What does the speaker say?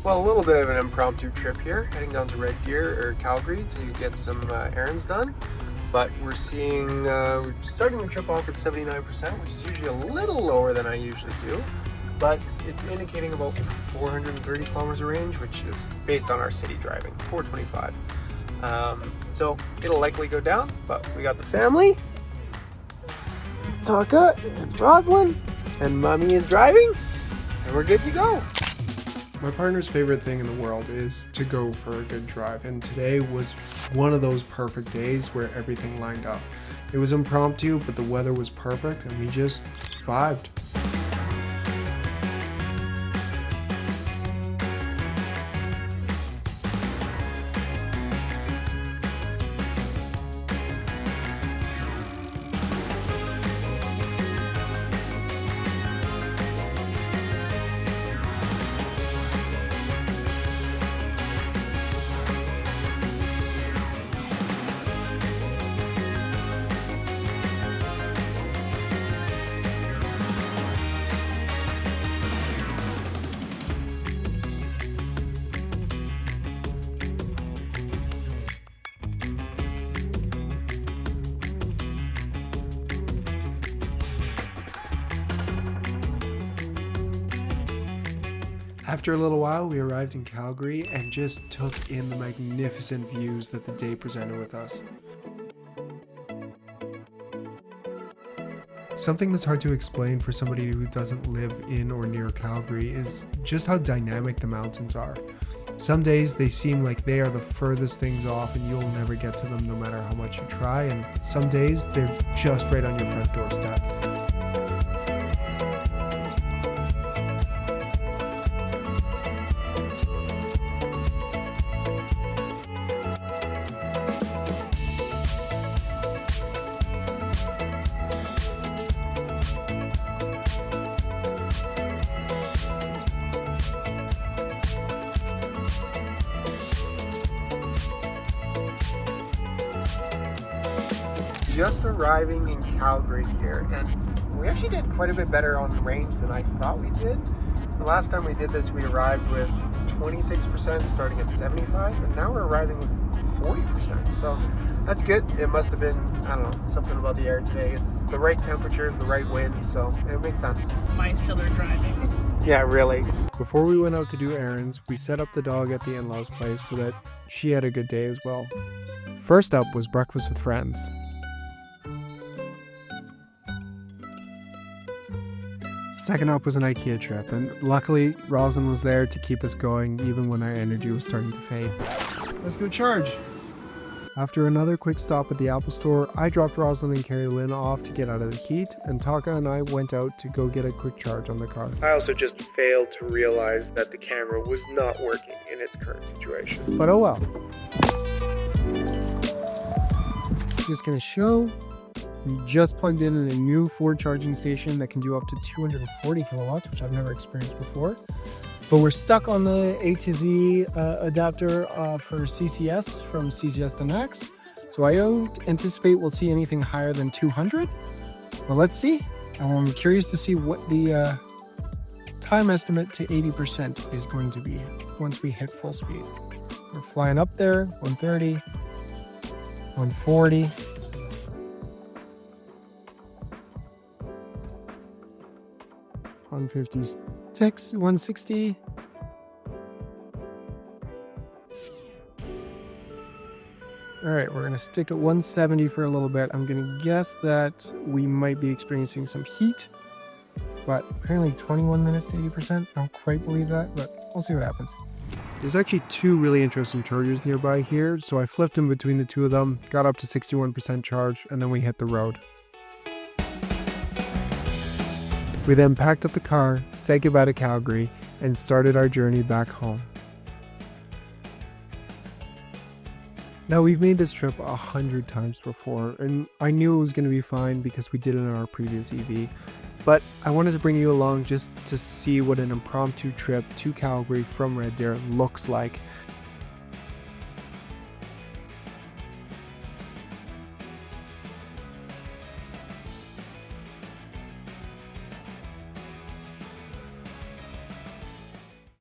Well, a little bit of an impromptu trip here, heading down to Red Deer or Calgary to get some errands done. But we're starting the trip off at 79%, which is usually a little lower than I usually do. But it's indicating about 430 kilometers of range, which is based on our city driving, 425. So it'll likely go down, but we got the family, Taka and Rosalind, and Mommy is driving, and we're good to go. My partner's favorite thing in the world is to go for a good drive, and today was one of those perfect days where everything lined up. It was impromptu, but the weather was perfect, and we just vibed. After a little while, we arrived in Calgary and just took in the magnificent views that the day presented with us. Something that's hard to explain for somebody who doesn't live in or near Calgary is just how dynamic the mountains are. Some days they seem like they are the furthest things off and you'll never get to them no matter how much you try, and some days they're just right on your front doorstep. Just arriving in Calgary here, and we actually did quite a bit better on range than I thought we did. The last time we did this, we arrived with 26% starting at 75, but now we're arriving with 40%, so that's good. It must have been, I don't know, something about the air today. It's the right temperatures, the right wind, so it makes sense. My stiller driving. Yeah, really. Before we went out to do errands, we set up the dog at the in-laws' place so that she had a good day as well. First up was breakfast with friends. Second up was an Ikea trip, and luckily Rosalind was there to keep us going even when our energy was starting to fade. Let's go charge! After another quick stop at the Apple store, I dropped Rosalind and Carrie Lynn off to get out of the heat, and Taka and I went out to go get a quick charge on the car. I also just failed to realize that the camera was not working in its current situation. But oh well. Just gonna show, we just plugged in a new Ford charging station that can do up to 240 kilowatts, which I've never experienced before. But we're stuck on the A to Z adapter for CCS from CCS to Max. So I don't anticipate we'll see anything higher than 200. But let's see. I'm curious to see what the time estimate to 80% is going to be once we hit full speed. We're flying up there, 130, 140. 156, 160. All right, we're gonna stick at 170 for a little bit. I'm gonna guess that we might be experiencing some heat, but apparently 21 minutes to 80%. I don't quite believe that, but we'll see what happens. There's actually two really interesting chargers nearby here, so I flipped in between the two of them, got up to 61% charge, and then we hit the road. We then packed up the car, said goodbye to Calgary, and started our journey back home. Now, we've made this trip 100 times before, and I knew it was going to be fine because we did it in our previous EV, but I wanted to bring you along just to see what an impromptu trip to Calgary from Red Deer looks like,